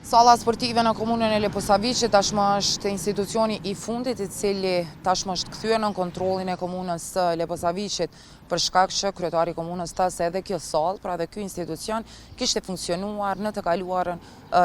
Salla sportive në komunën e Leposaviçit tashmë është institucioni i fundit i cili tashmë është kthyer në kontrollin e komunës së Leposaviçit për shkak që kryetari i komunës tha se edhe kjo sallë, pra edhe ky institucion kishte funksionuar në të kaluarën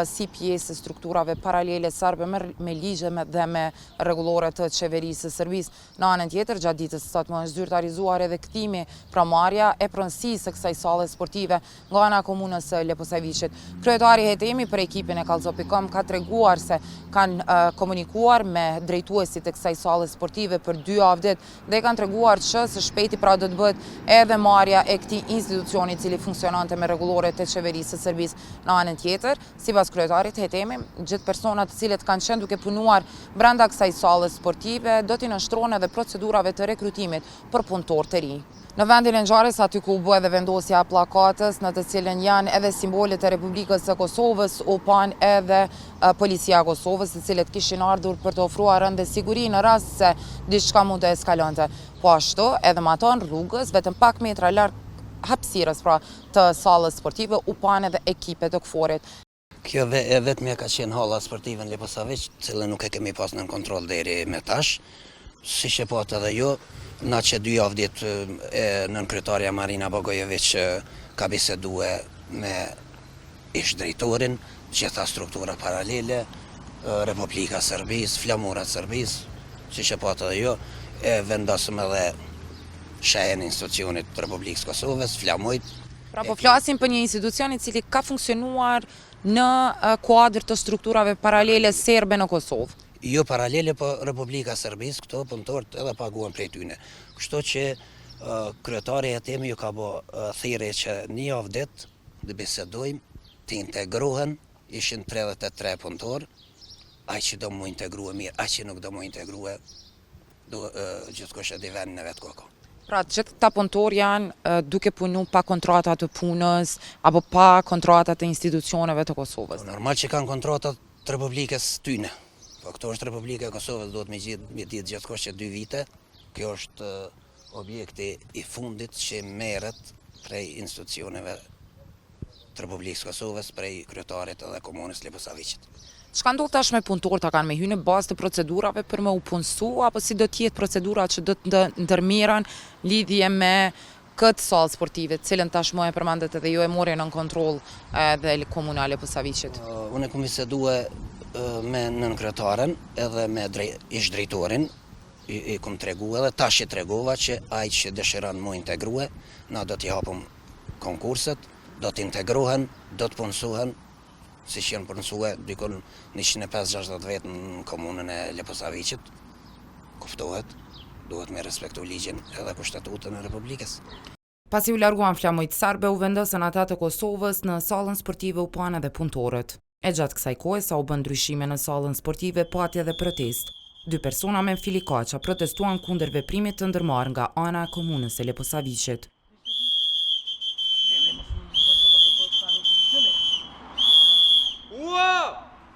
si pjesë e strukturave paralele serbe me ligje dhe me rregullore të qeverisë së Serbisë. Në anën tjetër, gjatë ditës së sotme është zyrtarizuar edhe kthimi pra marrja e pronësisë së kësaj salle sportive nga ana e komunës së Leposaviçit. Kryetari Hetemi për ekipin e Kallzo.com ka treguar se kanë komunikuar me drejtuesit e kësaj salle sportive për 2 javë ditë dhe kanë treguar që së shpejti pra do të bëhet edhe marrja e këtij institucioni i cili funksiononte me rregulloret e qeverisë së Serbisë. Në anën tjetër, sipas kryetarit Hetemi, gjithë personat të cilët kanë qenë duke punuar brenda kësaj salle sportive do t'i nënshtrohen edhe procedurave të rekrutimit për punëtorë të rinj. Në vendin e ngjarjes, aty ku u bë edhe vendosja e pllakatës, në të cilën janë edhe simbolet e Republikës së Kosovës, u pan edhe policia e Kosovës, të cilët kishin ardhur për të ofruar rënd siguri në rast se diçka mund të eskalonte. Po ashtu, edhe më ato në rrugës, vetëm pak metra larg hapësirës pra të sallës sportive, u pan edhe ekipe të KFOR-it. Kjo vetëm ka qenë halla sportive në Leposaviç, cilën nuk e kemi pas në kontroll deri me tash. Siç e pat edhe jo, na që 2 javë ditë nën kryetarja Marina Bogojević ka biseduar me ish drejtorin, gjitha struktura paralele, Republika e Serbisë, flamurat e Serbisë, siç e pat edhe jo, e vendosëm edhe shehen institucionit të Republikës Kosovës, flamujt. Pra po flasim për një institucion i cili ka funksionuar në kuadër të strukturave paralele serbe në Kosovë. Jo paralele, po Republika e Serbisë, këto punëtorët edhe paguan prej tyne. Kështu që kryetari Hetemi ju ka bë thirrje që 1 javë ditë të bisedojmë, të integrohen, ishin 33 punëtorë, ai që do mu integrue mirë, ai që nuk do mu integrue, gjithkusht e di vendin e vet kokë. Pra gjithë këta punëtorë janë duke punu pa kontrata të punës apo pa kontrata të institucioneve të Kosovës. Normal që kanë kontratat të Republikës tyne. Po këto është Republika e Kosovës, do të me ditë gjithkusht që 2 vite. Kjo është objekti i fundit që merret prej institucioneve të Republikës Kosovës, prej kryetarit edhe komunës Leposaviçit. Çka ndodh tash me punëtorët, kanë me hyrë në bazë të procedurave për me u punësu, apo si do të jetë procedura që do të ndërmerren lidhje me këtë sallë sportive, cilën tashmë e përmendet edhe ju e morën në kontroll edhe komuna e Leposaviçit? Unë kam biseduar me nën kryetaren edhe me ish drejtorin, i kom tregu edhe tash i tregova që ai që dëshiron mu integrue, na do t'i hapum konkurset, do t'integrohen, do t'punësohen, siç janë punësuar dikon 150-60 vjet në komunën e Leposaviçit. Kuptohet, duhet me respektu ligjin edhe kushtetutën e Republikës. Pasi u larguan flamujt serbe, u vendosën ata të Kosovës në sallën sportive u pan edhe punëtorët. E gjatë kësaj kohe sa u bën ndryshime në sallën sportive, pati edhe protest. 2 persona me filikaqa protestuan kundër veprimit të ndërmarrë nga ana e komunës së Leposaviçit.